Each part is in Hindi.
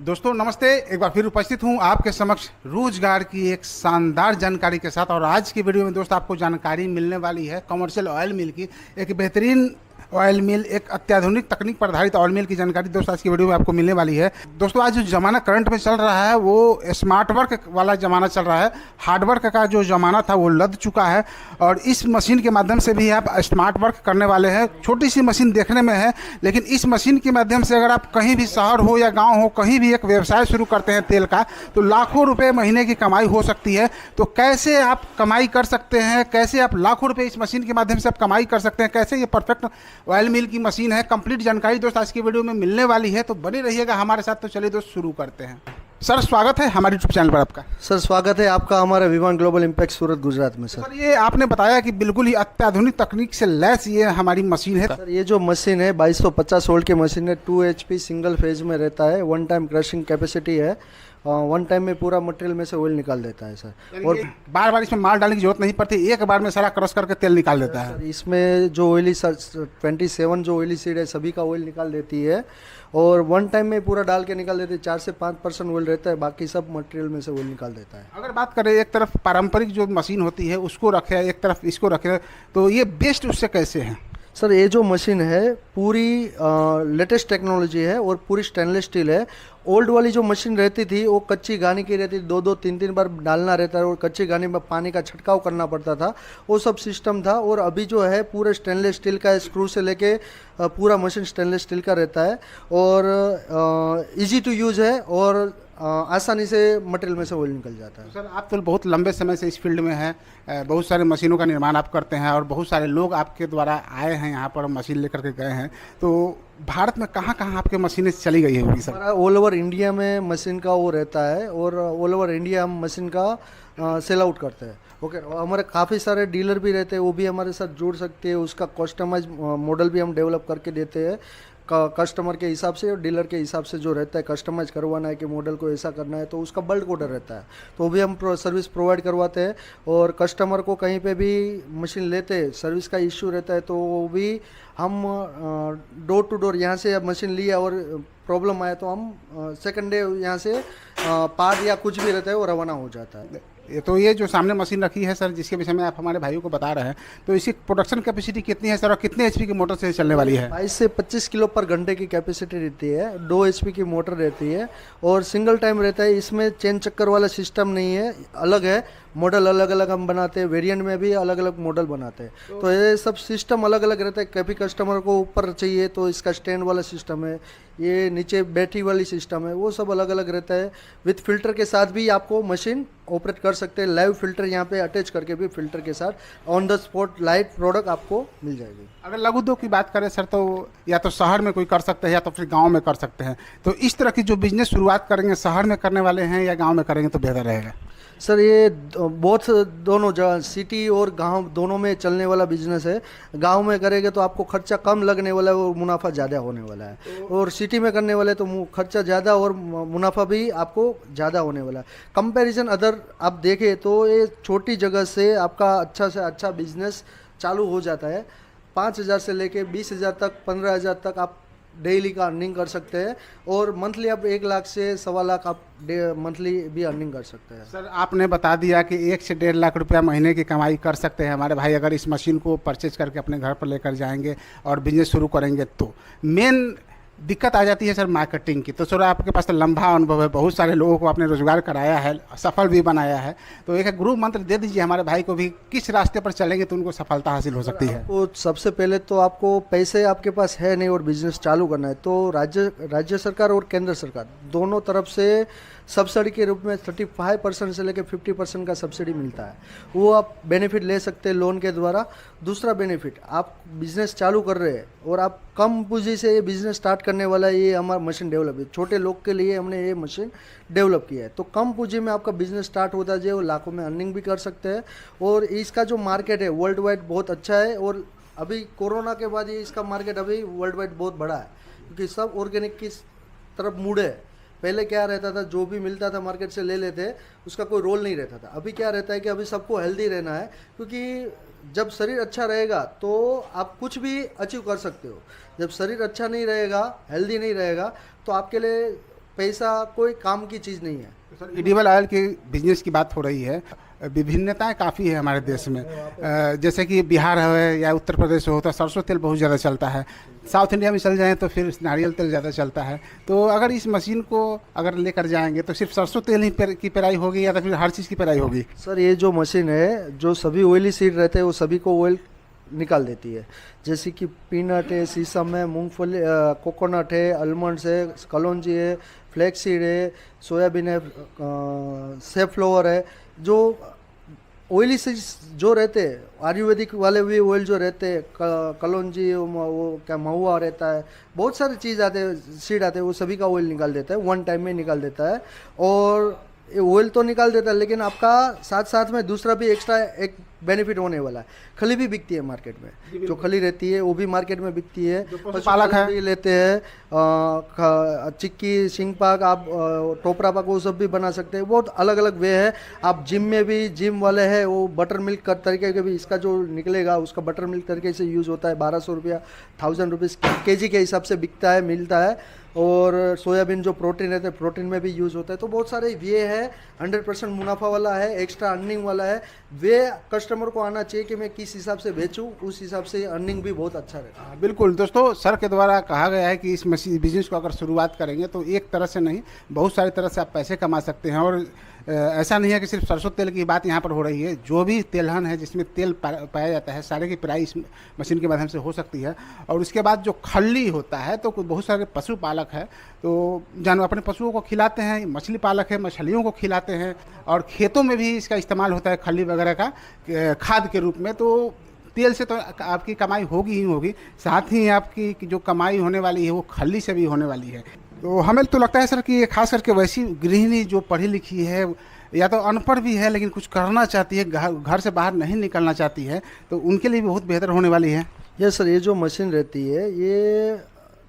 दोस्तों नमस्ते। एक बार फिर उपस्थित हूं आपके समक्ष रोजगार की एक शानदार जानकारी के साथ। और आज की वीडियो में दोस्त आपको जानकारी मिलने वाली है कमर्शियल ऑयल मिल की। एक बेहतरीन ऑयल मिल, एक अत्याधुनिक तकनीक पर आधारित ऑयल मिल की जानकारी दोस्तों आज की वीडियो में आपको मिलने वाली है। दोस्तों आज जो ज़माना करंट में चल रहा है वो स्मार्ट वर्क वाला ज़माना चल रहा है। हार्ड वर्क का जो ज़माना था वो लद चुका है और इस मशीन के माध्यम से भी आप स्मार्ट वर्क करने वाले हैं। छोटी सी मशीन देखने में है, लेकिन इस मशीन के माध्यम से अगर आप कहीं भी शहर हो या गाँव हो, कहीं भी एक व्यवसाय शुरू करते हैं तेल का, तो लाखों रुपये महीने की कमाई हो सकती है। तो कैसे आप कमाई कर सकते हैं, कैसे आप लाखों रुपये इस मशीन के माध्यम से आप कमाई कर सकते हैं, कैसे ये परफेक्ट ऑयल मिल की मशीन है, कंप्लीट जानकारी दोस्त आज की वीडियो में मिलने वाली है। तो बने रहिएगा हमारे साथ। तो चलिए दोस्त शुरू करते हैं। सर स्वागत है हमारे यूट्यूब चैनल पर आपका। सर स्वागत है आपका हमारे विमान ग्लोबल इम्पैक्ट सूरत गुजरात में। सर ये आपने बताया कि बिल्कुल ही अत्याधुनिक तकनीक से लैस ये हमारी मशीन है। सर ये जो मशीन है 2250 वोल्ट की मशीन है। 2 HP सिंगल फेज में रहता है। वन टाइम क्रशिंग कैपेसिटी है। वन टाइम में पूरा मटेरियल में से ऑयल निकाल देता है सर। और बार बार इसमें माल डालने की जरूरत नहीं पड़ती, एक बार में सारा क्रश करके तेल निकाल देता है। इसमें जो ऑयली 27 जो ऑयली सीड है सभी का ऑयल निकाल देती है और वन टाइम में पूरा डाल के निकाल देती है। 4 से 5% ऑयल रहता है, बाकी सब मटेरियल में से ऑयल निकाल देता है। अगर बात करें एक तरफ पारंपरिक जो मशीन होती है उसको रखे, एक तरफ इसको रखे, तो ये बेस्ट उससे कैसे है? सर ये जो मशीन है पूरी लेटेस्ट टेक्नोलॉजी है और पूरी स्टेनलेस स्टील है। ओल्ड वाली जो मशीन रहती थी वो कच्ची घानी की रहती थी, 2-2 3-3 बार डालना रहता है और कच्ची घानी में पानी का छिड़काव करना पड़ता था, वो सब सिस्टम था। और अभी जो है पूरा स्टेनलेस स्टील का स्क्रू से लेके पूरा मशीन स्टेनलेस स्टील का रहता है और इजी टू यूज़ है और आसानी से मटेरियल में से ऑयल निकल जाता है। तो सर आप तो बहुत लंबे समय से इस फील्ड में हैं, बहुत सारे मशीनों का निर्माण आप करते हैं और बहुत सारे लोग आपके द्वारा आए हैं यहाँ पर मशीन लेकर के गए हैं। तो भारत में कहाँ कहाँ आपके मशीनें चली गई होगी सर? हमारा ऑल ओवर इंडिया में मशीन का वो रहता है और ऑल ओवर इंडिया हम मशीन का सेल आउट करते हैं। ओके हमारे काफ़ी सारे डीलर भी रहते हैं, वो भी हमारे साथ जुड़ सकते हैं। उसका कस्टमाइज मॉडल भी हम डेवलप करके देते हैं कस्टमर के हिसाब से और डीलर के हिसाब से। जो रहता है कस्टमाइज करवाना है कि मॉडल को ऐसा करना है तो उसका बल्क ऑर्डर रहता है, तो वो भी हम सर्विस प्रोवाइड करवाते हैं। और कस्टमर को कहीं पे भी मशीन लेते हैं, सर्विस का इश्यू रहता है तो वो भी हम डोर टू डोर यहाँ से मशीन लिया और प्रॉब्लम आया तो हम सेकंड डे यहाँ से पार्ट या कुछ भी रहता है वो रवाना हो जाता है। तो ये जो सामने मशीन रखी है सर, जिसके विषय में आप हमारे भाइयों को बता रहे हैं, तो इसकी प्रोडक्शन कैपेसिटी कितनी है सर और कितने HP की मोटर से चलने वाली है? 22 से 25 किलो पर घंटे की कैपेसिटी रहती है। 2 HP की मोटर रहती है और सिंगल टाइम रहता है। इसमें चेन चक्कर वाला सिस्टम नहीं है, अलग है। मॉडल अलग अलग हम बनाते हैं, वेरिएंट में भी अलग अलग मॉडल बनाते हैं। तो ये सब सिस्टम अलग अलग रहता है। कभी कस्टमर को ऊपर चाहिए तो इसका स्टैंड वाला सिस्टम है, ये नीचे बैटरी वाली सिस्टम है, वो सब अलग अलग रहता है। विथ फिल्टर के साथ भी आपको मशीन ऑपरेट कर सकते हैं। लाइव फिल्टर यहाँ पे अटैच करके भी फिल्टर के साथ on the spot live product आपको मिल जाएगी। अगर लघु उद्योग की बात करें सर, तो या तो शहर में कोई कर सकते हैं या तो फिर गांव में कर सकते हैं। तो इस तरह की जो बिजनेस शुरुआत करेंगे, शहर में करने वाले हैं या गांव में करेंगे तो बेहतर रहेगा? सर ये बहुत दोनों जगह सिटी और गांव दोनों में चलने वाला बिजनेस है। गांव में करेंगे तो आपको खर्चा कम लगने वाला है और मुनाफा ज़्यादा होने वाला है, और सिटी में करने वाले तो खर्चा ज़्यादा और मुनाफा भी आपको ज़्यादा होने वाला है। कंपैरिजन अदर आप देखें तो ये छोटी जगह से आपका अच्छा से अच्छा बिजनेस चालू हो जाता है। 5,000 से लेके 20,000 तक, 15,000 तक आप डेली का अर्निंग कर सकते हैं और मंथली आप 1 लाख से 1.25 लाख आप मंथली भी अर्निंग कर सकते हैं। सर आपने बता दिया कि 1 से 1.5 लाख रुपया महीने की कमाई कर सकते हैं हमारे भाई अगर इस मशीन को परचेज करके अपने घर पर लेकर जाएंगे और बिजनेस शुरू करेंगे। तो मेन दिक्कत आ जाती है सर मार्केटिंग की। तो सर आपके पास तो लंबा अनुभव है, बहुत सारे लोगों को आपने रोजगार कराया है, सफल भी बनाया है। तो एक गुरु मंत्र दे दीजिए हमारे भाई को भी, किस रास्ते पर चलेंगे तो उनको सफलता हासिल हो सकती है? तो सबसे पहले तो आपको पैसे आपके पास है नहीं और बिजनेस चालू करना है तो राज्य सरकार और केंद्र सरकार दोनों तरफ से सब्सिडी के रूप में 35% से लेकर 50% का सब्सिडी मिलता है, वो आप बेनिफिट ले सकते हैं लोन के द्वारा। दूसरा बेनिफिट, आप बिजनेस चालू कर रहे हैं और आप कम पूंजी से ये बिजनेस स्टार्ट करने वाला है, ये हमारा मशीन डेवलप है। छोटे लोग के लिए हमने ये मशीन डेवलप किया है। तो कम पूंजी में आपका बिजनेस स्टार्ट होता है, वो लाखों में अर्निंग भी कर सकते हैं। और इसका जो मार्केट है वर्ल्ड वाइड बहुत अच्छा है और अभी कोरोना के बाद ये इसका मार्केट अभी वर्ल्ड वाइड बहुत बड़ा है क्योंकि सब ऑर्गेनिक की तरफ मुड़े है। पहले क्या रहता था, जो भी मिलता था मार्केट से ले लेते, उसका कोई रोल नहीं रहता था। अभी क्या रहता है कि अभी सबको हेल्दी रहना है क्योंकि जब शरीर अच्छा रहेगा तो आप कुछ भी अचीव कर सकते हो। जब शरीर अच्छा नहीं रहेगा, हेल्दी नहीं रहेगा, तो आपके लिए पैसा कोई काम की चीज़ नहीं है। सर एडिबल ऑयल के बिजनेस की बात हो रही है, विभिन्नताएं काफ़ी है हमारे देश में। जैसे कि बिहार है या उत्तर प्रदेश हो तो सरसों तेल बहुत ज़्यादा चलता है, साउथ इंडिया में चल जाएं तो फिर नारियल तेल ज़्यादा चलता है। तो अगर इस मशीन को अगर लेकर जाएंगे तो सिर्फ सरसों तेल ही की पेराई होगी या तो फिर हर चीज़ की पेराई होगी? सर ये जो मशीन है, जो सभी ऑयली सीड रहते हैं वो सभी को ऑयल निकाल देती है। जैसे कि पीनट है, सीसम है, मूंगफली, कोकोनट है, आलमंड्स है, कलौंजी है, फ्लैक्स सीड है, सोयाबीन है, सेफ्लावर है। जो ऑयली सीड्स जो रहते हैं, आयुर्वेदिक वाले भी ऑयल जो रहते हैं, कलौंजी, वो क्या महुआ रहता है, बहुत सारी चीज़ आते हैं, सीड आते हैं, वो सभी का ऑयल निकाल देता है, वन टाइम में निकाल देता है। और ये ऑयल तो निकाल देता है, लेकिन आपका साथ साथ में दूसरा भी एक्स्ट्रा एक बेनिफिट होने वाला है। खली भी बिकती है मार्केट में, जो खली रहती है वो भी मार्केट में बिकती है। पशुपालक है भी लेते हैं, चिक्की, सिंग पाक, आप टोपरा पाक वो सब भी बना सकते हैं। बहुत अलग अलग वे है। आप जिम में भी, जिम वाले हैं वो बटर मिल्क का तरीके के भी, इसका जो निकलेगा उसका बटर मिल्क तरीके से यूज़ होता है। 1200 रुपया, 1000 रुपीज़ केजी के हिसाब से बिकता है, मिलता है। और सोयाबीन जो प्रोटीन रहता है, प्रोटीन में भी यूज़ होता है। तो बहुत सारे ये है, 100% मुनाफा वाला है, एक्स्ट्रा अर्निंग वाला है। वे कस्टमर को आना चाहिए कि मैं किस हिसाब से बेचूं, उस हिसाब से अर्निंग भी बहुत अच्छा रहता है। बिल्कुल दोस्तों, सर के द्वारा कहा गया है कि इस मशीन बिजनेस को अगर शुरुआत करेंगे तो एक तरह से नहीं, बहुत सारी तरह से आप पैसे कमा सकते हैं। और ऐसा नहीं है कि सिर्फ सरसों तेल की बात यहाँ पर हो रही है, जो भी तेलहन है जिसमें तेल पाया जाता है सारे की पेराई इस मशीन के माध्यम से हो सकती है। और उसके बाद जो खल्ली होता है, तो बहुत सारे पशुपालक है तो जानवर अपने पशुओं को खिलाते हैं, मछली पालक है मछलियों को खिलाते हैं, और खेतों में भी इसका इस्तेमाल होता है खल्ली वगैरह का खाद के रूप में। तो तेल से तो आपकी कमाई होगी ही होगी, साथ ही आपकी जो कमाई होने वाली है वो खल्ली से भी होने वाली है। तो हमें तो लगता है सर कि खास करके वैसी गृहिणी जो पढ़ी लिखी है या तो अनपढ़ भी है लेकिन कुछ करना चाहती है, घर से बाहर नहीं निकलना चाहती है, तो उनके लिए भी बहुत बेहतर होने वाली है। यस सर, ये जो मशीन रहती है ये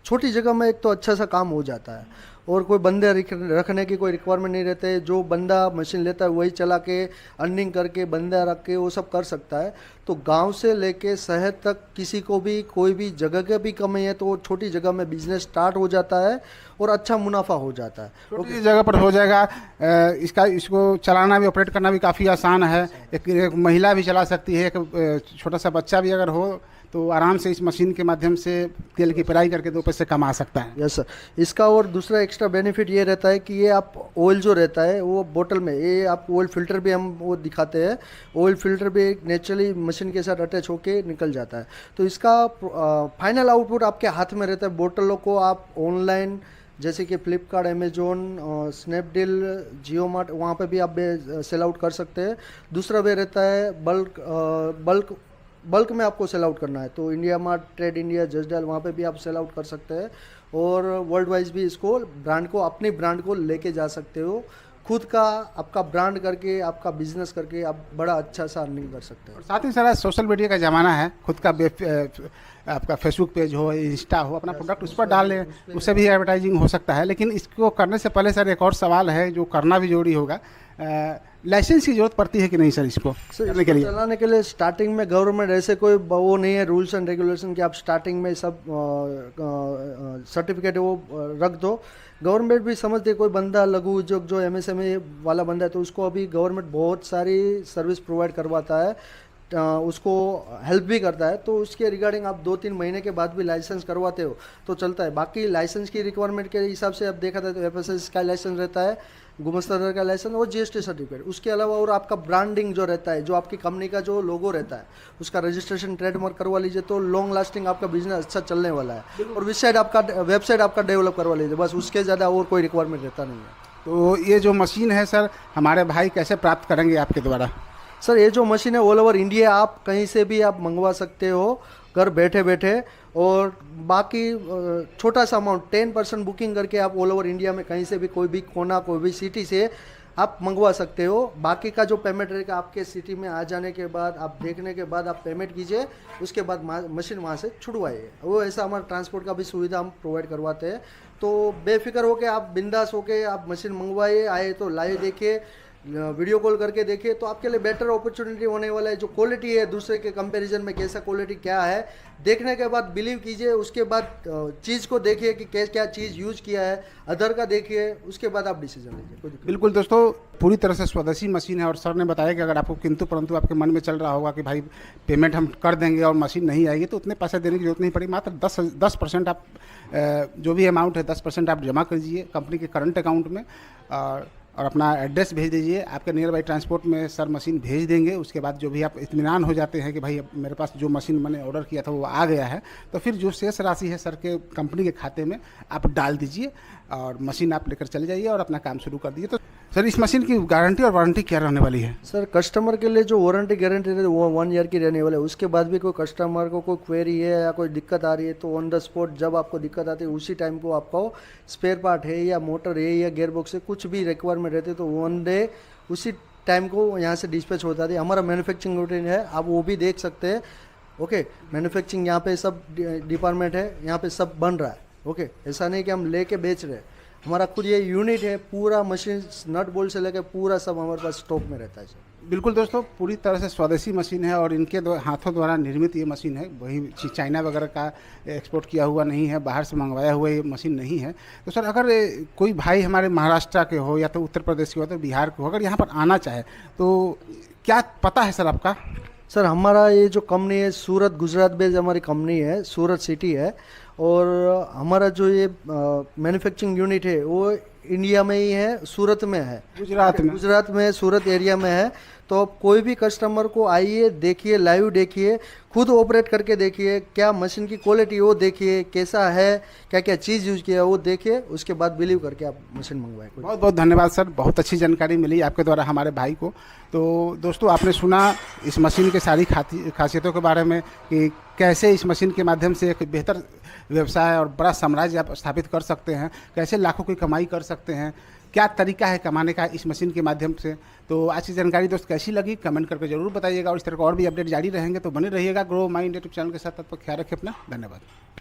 छोटी जगह में एक तो अच्छा सा काम हो जाता है, और कोई बंदे रखने की कोई रिक्वायरमेंट नहीं रहते। जो बंदा मशीन लेता है वही चला के, अर्निंग करके, बंदा रख के वो सब कर सकता है। तो गांव से लेके शहर तक किसी को भी कोई भी जगह की भी कमी है तो वो छोटी जगह में बिजनेस स्टार्ट हो जाता है और अच्छा मुनाफा हो जाता है। छोटी जगह पर हो जाएगा। इसको चलाना भी, ऑपरेट करना भी काफ़ी आसान है। एक महिला भी चला सकती है, एक छोटा सा बच्चा भी अगर हो तो आराम से इस मशीन के माध्यम से तेल की पेराई करके 2 पैसे कमा सकता है। यस सर, इसका और दूसरा एक्स्ट्रा बेनिफिट ये रहता है कि ये आप ऑयल जो रहता है वो बोतल में, ये आप ऑयल फिल्टर भी हम वो दिखाते हैं, ऑयल फिल्टर भी नेचुरली मशीन के साथ अटैच होके निकल जाता है। तो इसका फाइनल आउटपुट आपके हाथ में रहता है। बोतलों को आप ऑनलाइन जैसे कि फ्लिपकार्ट, अमेजोन, स्नैपडील, जियो मार्ट, वहाँ पे भी आप सेल आउट कर सकते हैं। दूसरा वे रहता है बल्क में आपको सेल आउट करना है तो India mart, trade India, just dial, वहाँ पे भी आप सेल आउट कर सकते हैं। और वर्ल्ड वाइज भी इसको अपनी ब्रांड को लेके जा सकते हो। खुद का आपका ब्रांड करके, आपका बिजनेस करके आप बड़ा अच्छा सा अर्निंग कर सकते हैं। साथ ही सारा सोशल मीडिया का ज़माना है, खुद का आपका फेसबुक पेज हो, इंस्टा हो, अपना प्रोडक्ट उस पर डाल लें, उससे भी एडवर्टाइजिंग हो सकता है। लेकिन इसको करने से पहले सर एक और सवाल है जो करना भी जरूरी होगा, लाइसेंस की जरूरत पड़ती है कि नहीं सर इसको करने के लिए? चलाने के लिए स्टार्टिंग में गवर्नमेंट ऐसे कोई वो नहीं है रूल्स एंड रेगुलेशन कि आप स्टार्टिंग में सब सर्टिफिकेट वो रख दो। गवर्नमेंट भी समझती है कोई बंदा लघु उद्योग जो MSME वाला बंदा है तो उसको अभी गवर्नमेंट बहुत सारी सर्विस प्रोवाइड करवाता है, उसको हेल्प भी करता है। तो उसके रिगार्डिंग आप 2-3 महीने के बाद भी लाइसेंस करवाते हो तो चलता है। बाकी लाइसेंस की रिक्वायरमेंट के हिसाब से आप देखा था तो FSS का लाइसेंस रहता है, गुमस्तादार का लाइसेंस और GST सर्टिफिकेट। उसके अलावा और आपका ब्रांडिंग जो रहता है, जो आपकी कंपनी का जो लोगो रहता है उसका रजिस्ट्रेशन, ट्रेडमार्क करवा लीजिए तो लॉन्ग लास्टिंग आपका बिजनेस अच्छा चलने वाला है। और वेबसाइट आपका डेवलप करवा लीजिए, बस उसके ज़्यादा और कोई रिक्वायरमेंट रहता नहीं है। तो ये जो मशीन है सर हमारे भाई कैसे प्राप्त करेंगे आपके द्वारा? सर ये जो मशीन है ऑल ओवर इंडिया आप कहीं से भी आप मंगवा सकते हो घर बैठे बैठे। और बाकी छोटा सा अमाउंट 10% बुकिंग करके आप ऑल ओवर इंडिया में कहीं से भी, कोई भी कोना, कोई भी सिटी से आप मंगवा सकते हो। बाकी का जो पेमेंट रहेगा आपके सिटी में आ जाने के बाद, आप देखने के बाद आप पेमेंट कीजिए, उसके बाद मशीन वहाँ से छुड़वाइए। वो ऐसा हमारा ट्रांसपोर्ट का भी सुविधा हम प्रोवाइड करवाते हैं। तो बेफिक्र होके आप, बिंदास होके आप मशीन मंगवाइए, आए तो लाइव देखिए, वीडियो कॉल करके देखिए, तो आपके लिए बेटर अपॉर्चुनिटी होने वाला है। जो क्वालिटी है दूसरे के कंपैरिजन में कैसा क्वालिटी क्या है, देखने के बाद बिलीव कीजिए, उसके बाद चीज़ को देखिए कि क्या चीज़ यूज किया है, अदर का देखिए, उसके बाद आप डिसीजन लीजिए। कोई दिक्कत बिल्कुल दोस्तों, पूरी तरह से स्वदेशी मशीन है। और सर ने बताया कि अगर आपको किंतु परंतु आपके मन में चल रहा होगा कि भाई पेमेंट हम कर देंगे और मशीन नहीं आएगी, तो उतने पैसे देने की जरूरत नहीं पड़ी। मात्र 10% आप जो भी अमाउंट है 10% आप जमा कर दीजिए कंपनी के करंट अकाउंट में, और अपना एड्रेस भेज दीजिए। आपके नियर बाई ट्रांसपोर्ट में सर मशीन भेज देंगे। उसके बाद जो भी आप इत्मीनान हो जाते हैं कि भाई अब मेरे पास जो मशीन मैंने ऑर्डर किया था वो आ गया है, तो फिर जो शेष राशि है सर के कंपनी के खाते में आप डाल दीजिए और मशीन आप लेकर चले जाइए और अपना काम शुरू कर दीजिए। तो सर इस मशीन की गारंटी और वारंटी क्या रहने वाली है? सर कस्टमर के लिए जो वारंटी गारंटी है वो 1 ईयर की रहने वाला है। उसके बाद भी कोई कस्टमर को कोई क्वेरी है या कोई दिक्कत आ रही है, तो ऑन द स्पॉट जब आपको दिक्कत आती है उसी टाइम को आपको स्पेयर पार्ट है या मोटर है या गियर बॉक्स है कुछ भी रिक्वायरमेंट रहती है, तो वन डे उसी टाइम को यहाँ से डिस्पैच हो जाती है। हमारा मैन्युफैक्चरिंग रूटीन है, आप वो भी देख सकते हैं। ओके, मैन्युफैक्चरिंग यहाँ पे सब डिपार्टमेंट है, यहाँ पे सब बन रहा है। ओके, ऐसा नहीं कि हम लेके बेच रहे हैं, हमारा खुद ये यूनिट है, पूरा मशीन नट बोल्ट से लेकर पूरा सब हमारे पास स्टॉक में रहता है सर। बिल्कुल दोस्तों, पूरी तरह से स्वदेशी मशीन है और इनके हाथों द्वारा निर्मित ये मशीन है। वही चाइना वगैरह का एक्सपोर्ट किया हुआ नहीं है, बाहर से मंगवाया हुआ ये मशीन नहीं है। तो सर अगर कोई भाई हमारे महाराष्ट्र के हो या तो उत्तर प्रदेश के हो तो बिहार के हो, अगर यहाँ पर आना चाहे तो क्या पता है सर आपका? सर हमारा ये जो कंपनी है सूरत गुजरात बेस्ड हमारी कंपनी है, सूरत सिटी है। और हमारा जो ये मैन्युफैक्चरिंग यूनिट है वो इंडिया में ही है, सूरत में है, गुजरात में सूरत एरिया में है। तो आप कोई भी कस्टमर को आइए, देखिए, लाइव देखिए, खुद ऑपरेट करके देखिए, क्या मशीन की क्वालिटी वो देखिए, कैसा है, क्या क्या चीज़ यूज किया है वो देखिए, उसके बाद बिलीव करके आप मशीन मंगवाएं। बहुत बहुत धन्यवाद सर, बहुत अच्छी जानकारी मिली आपके द्वारा हमारे भाई को। तो दोस्तों आपने सुना इस मशीन के सारी खासियतों के बारे में कि कैसे इस मशीन के माध्यम से एक बेहतर व्यवसाय और बड़ा साम्राज्य आप स्थापित कर सकते हैं, कैसे लाखों की कमाई कर सकते हैं, क्या तरीका है कमाने का इस मशीन के माध्यम से। तो आज की जानकारी दोस्त कैसी लगी कमेंट करके जरूर बताइएगा और इस तरह का और भी अपडेट जारी रहेंगे तो बने रहिएगा ग्रो माइंड यूट्यूब चैनल के साथ। तब तक ख्याल रखिए अपना, धन्यवाद।